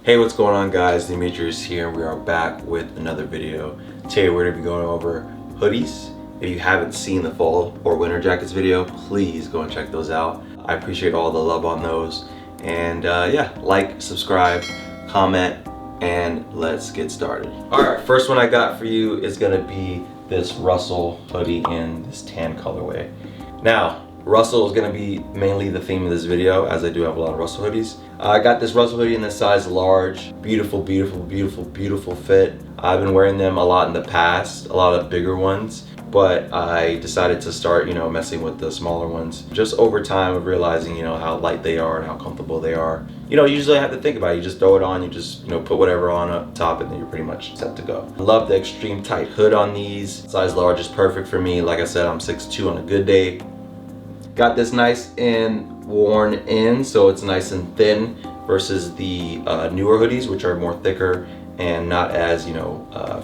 Hey, what's going on guys? Demetrius here. We are back with another video. Today we're going to be going over hoodies. If you haven't seen the fall or winter jackets video, please go and check those out. I appreciate all the love on those. And yeah, like, subscribe, comment, and let's get started. Alright, first one I got for you is going to be this Russel hoodie in this tan colorway. Now, Russel is going to be mainly the theme of this video, as I do have a lot of Russel hoodies. I got this Russel hoodie in the size large. Beautiful, beautiful, beautiful, beautiful fit. I've been wearing them a lot in the past, a lot of bigger ones, but I decided to start, messing with the smaller ones. Just over time of realizing, how light they are and how comfortable they are. Usually I have to think about it. You just throw it on, you just, put whatever on up top, and then you're pretty much set to go. I love the extreme tight hood on these. Size large is perfect for me. Like I said, I'm 6'2" on a good day. Got this nice and worn in, so it's nice and thin versus the newer hoodies, which are more thicker and not as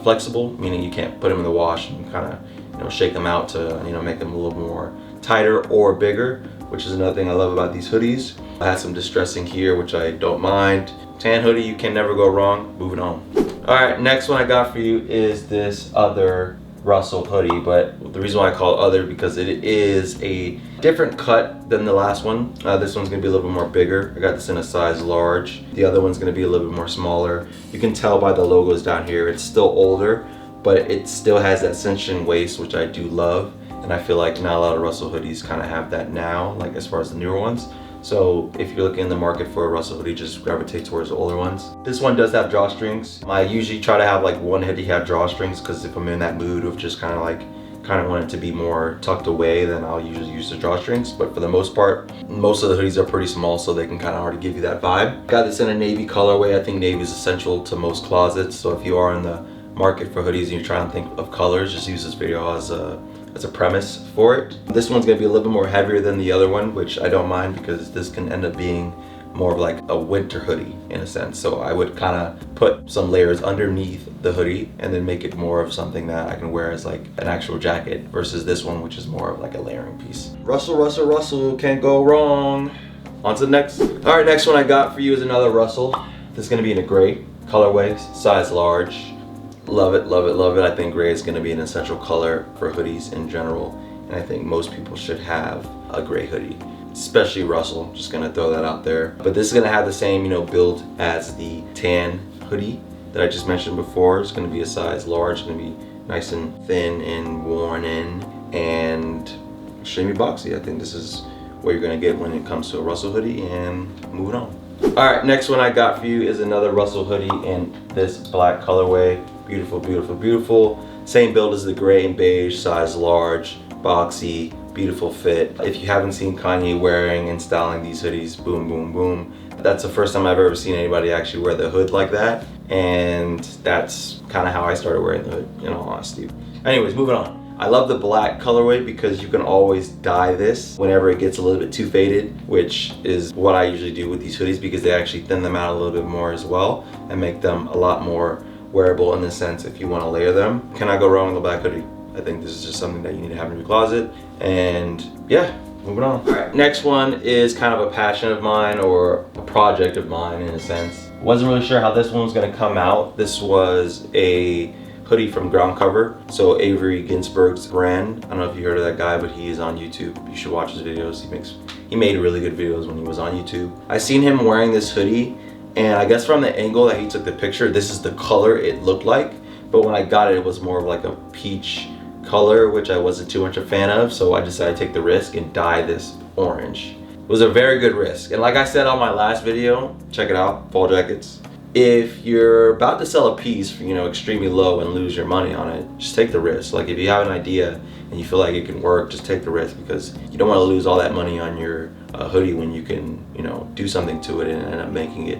flexible, meaning you can't put them in the wash and kind of shake them out to make them a little more tighter or bigger, which is another thing I love about these hoodies. I had some distressing here, which I don't mind. Tan hoodie, you can never go wrong. Moving on. All right, next one I got for you is this other Russel hoodie, but the reason why I call it other because it is a different cut than the last one. This one's gonna be a little bit more bigger. I got this in a size large. The other one's gonna be a little bit more smaller. You can tell by the logos down here, it's still older, but it still has that cinched waist, which I do love. And I feel like not a lot of Russel hoodies kind of have that now, like as far as the newer ones. So if you're looking in the market for a Russel hoodie, just gravitate towards the older ones. This one does have drawstrings. I usually try to have like one hoodie have drawstrings because if I'm in that mood of just kind of want it to be more tucked away, then I'll usually use the drawstrings. But for the most part, most of the hoodies are pretty small, so they can kind of already give you that vibe. Got this in a navy colorway. I think navy is essential to most closets. So if you are in the market for hoodies and you're trying to think of colors, just use this video as a premise for it. This one's gonna be a little bit more heavier than the other one, which I don't mind because this can end up being more of like a winter hoodie in a sense. So I would kind of put some layers underneath the hoodie and then make it more of something that I can wear as like an actual jacket versus this one, which is more of like a layering piece. Russel, Russel, Russel, can't go wrong. On to the next. All right, next one I got for you is another Russel. This is gonna be in a gray colorway, size large. Love it, love it, love it. I think gray is going to be an essential color for hoodies in general, and I think most people should have a gray hoodie, especially Russel. Just going to throw that out there. But this is going to have the same, build as the tan hoodie that I just mentioned before. It's going to be a size large. It's going to be nice and thin and worn in and extremely boxy. I think this is what you're going to get when it comes to a Russel hoodie. And moving on. All right, next one I got for you is another Russel hoodie in this black colorway. Beautiful, beautiful, beautiful. Same build as the gray and beige, size large, boxy, beautiful fit. If you haven't seen Kanye wearing and styling these hoodies, boom, boom, boom. That's the first time I've ever seen anybody actually wear the hood like that. And that's kind of how I started wearing the hood, in all honesty. Anyways, moving on. I love the black colorway because you can always dye this whenever it gets a little bit too faded, which is what I usually do with these hoodies because they actually thin them out a little bit more as well and make them a lot more wearable in the sense if you want to layer them. Cannot go wrong with a black hoodie. I think this is just something that you need to have in your closet. And yeah, moving on. All right, next one is kind of a passion of mine or a project of mine in a sense. Wasn't really sure how this one was going to come out. This was a hoodie from Groundcover, so Avery Ginsberg's brand. I don't know if you heard of that guy, but he is on YouTube. You should watch his videos. He made really good videos when he was on YouTube. I seen him wearing this hoodie, and I guess from the angle that he took the picture, this is the color it looked like. But when I got it, it was more of like a peach color, which I wasn't too much a fan of. So I decided to take the risk and dye this orange. It was a very good risk. And like I said on my last video, check it out, fall jackets. If you're about to sell a piece for, extremely low and lose your money on it, just take the risk. Like if you have an idea and you feel like it can work, just take the risk because you don't want to lose all that money on your hoodie when you can, do something to it and end up making it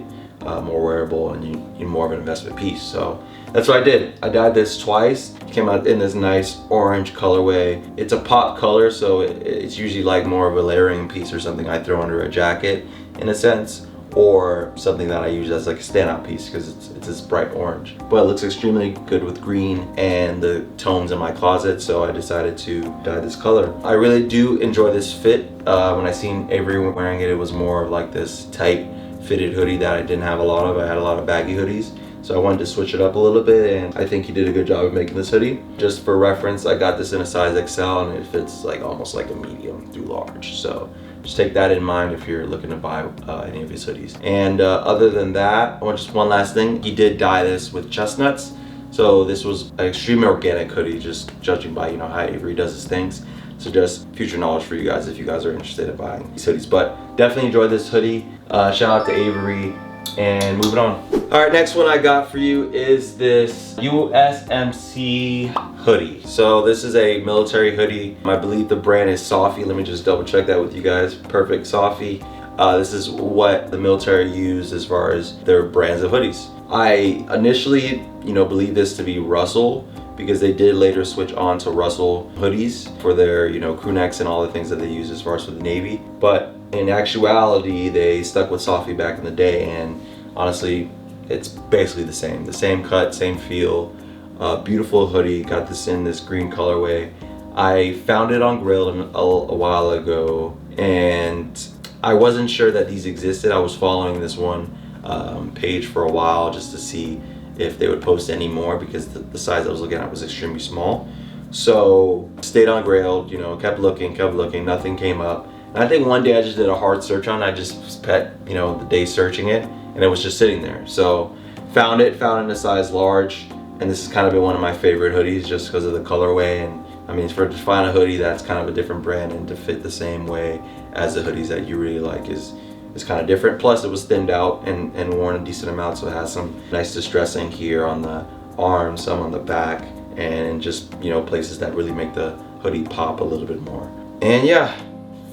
more wearable and you more of an investment piece. So that's what I did. I dyed this twice. It came out in this nice orange colorway. It's a pop color, so it's usually like more of a layering piece or something I throw under a jacket in a sense, or something that I use as like a standout piece because it's this bright orange. But it looks extremely good with green and the tones in my closet, so I decided to dye this color. I really do enjoy this fit. When I seen Avery wearing it, it was more of like this tight fitted hoodie that I didn't have a lot of. I had a lot of baggy hoodies. So I wanted to switch it up a little bit, and I think he did a good job of making this hoodie. Just for reference, I got this in a size XL, and it fits like almost like a medium through large. So just take that in mind if you're looking to buy any of his hoodies. And other than that, just one last thing. He did dye this with chestnuts. So this was an extremely organic hoodie, just judging by, you know, how Avery does his things. So just future knowledge for you guys if you guys are interested in buying these hoodies. But definitely enjoyed this hoodie. Shout out to Avery. And moving on. All right, next one I got for you is this USMC hoodie. So this is a military hoodie. I believe the brand is Sophie. Let me just double check that with you guys. Perfect, Sophie. This is what the military use as far as their brands of hoodies. I initially, you know, believe this to be Russel, because they did later switch on to Russel hoodies for their, you know, crew necks and all the things that they use as far as for the Navy. But in actuality, they stuck with Sophie back in the day, and honestly, it's basically the same cut, same feel. Beautiful hoodie. Got this in this green colorway. I found it on Grill a while ago, and I wasn't sure that these existed. I was following this one page for a while just to see if they would post any more, because the size I was looking at was extremely small. So stayed on Grail, you know, kept looking, nothing came up. And I think one day I just did a hard search on it. I just spent, you know, the day searching it, and it was just sitting there. So found it in a size large, and this has kind of been one of my favorite hoodies just because of the colorway. And I mean, to find a hoodie that's kind of a different brand and to fit the same way as the hoodies that you really like is kind of different. Plus it was thinned out and worn a decent amount, so it has some nice distressing here on the arms, some on the back, and just, you know, places that really make the hoodie pop a little bit more. And yeah,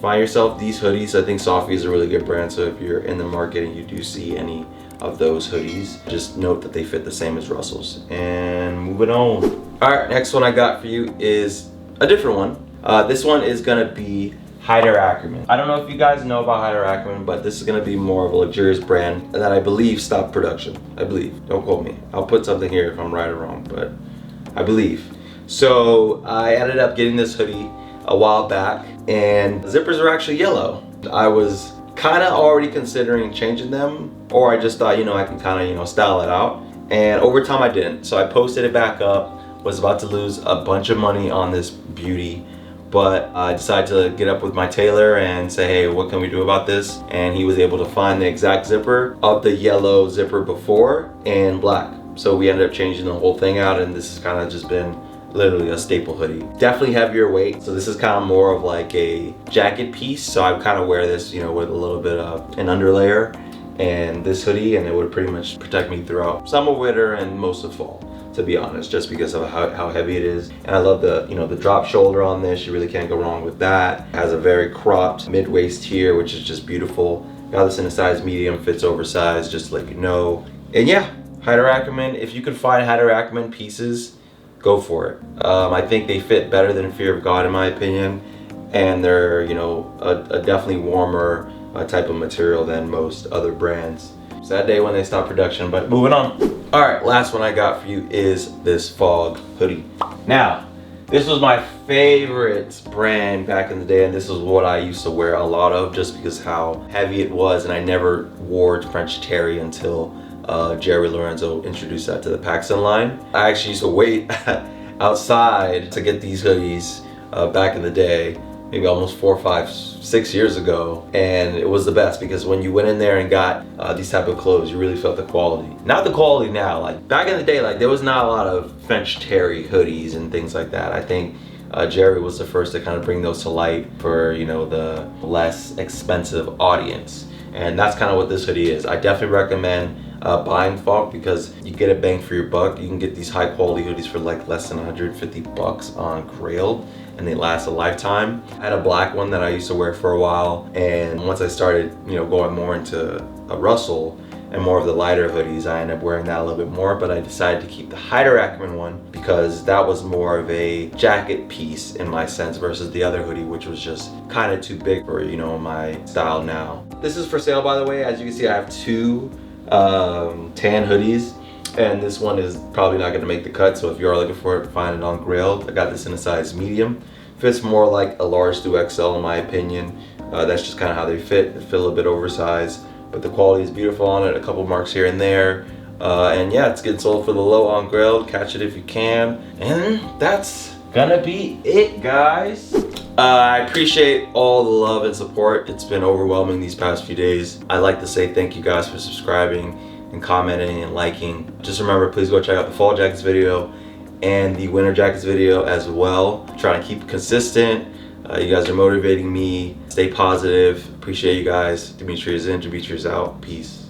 find yourself these hoodies. I think Sophie is a really good brand, so if you're in the market and you do see any of those hoodies, just note that they fit the same as Russel's. And moving on. All right, next one I got for you is a different one. This one is gonna be Haider Ackermann. I don't know if you guys know about Haider Ackermann, but this is gonna be more of a luxurious brand that I believe stopped production. I believe, don't quote me. I'll put something here if I'm right or wrong, but I believe. So I ended up getting this hoodie a while back, and the zippers are actually yellow. I was kind of already considering changing them, or I just thought, you know, I can kind of, you know, style it out. And over time I didn't. So I posted it back up, was about to lose a bunch of money on this beauty, but I decided to get up with my tailor and say, hey, what can we do about this? And he was able to find the exact zipper of the yellow zipper before and black. So we ended up changing the whole thing out, and this has kind of just been literally a staple hoodie. Definitely heavier weight, so this is kind of more of like a jacket piece. So I kind of wear this, you know, with a little bit of an underlayer and this hoodie, and it would pretty much protect me throughout summer, winter, and most of fall, to be honest, just because of how heavy it is. And I love the, you know, the drop shoulder on this. You really can't go wrong with that. It has a very cropped mid-waist here, which is just beautiful. Got this in a size medium, fits oversized, just to let you know. And yeah, Haider Ackermann, if you can find Haider Ackermann pieces, go for it. I think they fit better than Fear of God in my opinion, and they're, you know, a definitely warmer type of material than most other brands. Sad day when they stop production, but moving on. All right, last one I got for you is this fog hoodie. Now, this was my favorite brand back in the day, and this is what I used to wear a lot of just because how heavy it was, and I never wore French Terry until Jerry Lorenzo introduced that to the Paxton line. I actually used to wait outside to get these hoodies back in the day, maybe almost 4, 5, 6 years ago, and it was the best because when you went in there and got these type of clothes, you really felt the quality. Not the quality now, like back in the day, like there was not a lot of French Terry hoodies and things like that. I think Jerry was the first to kind of bring those to light for, you know, the less expensive audience, and that's kind of what this hoodie is. I definitely recommend buying fog because you get a bang for your buck. You can get these high quality hoodies for like less than 150 bucks on Grailed, and they last a lifetime. I had a black one that I used to wear for a while, and once I started, you know, going more into a Russel and more of the lighter hoodies, I ended up wearing that a little bit more, but I decided to keep the Haider Ackermann one because that was more of a jacket piece in my sense versus the other hoodie, which was just kind of too big for, you know, my style now. This is for sale, by the way. As you can see, I have 2 tan hoodies, and this one is probably not going to make the cut, so if you are looking for it, find it on Grailed. I got this in a size medium. Fits more like a large through XL in my opinion. That's just kind of how they fit. They feel a bit oversized, but the quality is beautiful on it. A couple marks here and there. And yeah, it's getting sold for the low on Grailed. Catch it if you can. And that's gonna be it, guys. I appreciate all the love and support. It's been overwhelming these past few days. I'd like to say thank you guys for subscribing and commenting and liking. Just remember, please go check out the fall jackets video and the winter jackets video as well. I'm trying to keep consistent. You guys are motivating me. Stay positive. Appreciate you guys. Demetrius in, Demetrius out. Peace.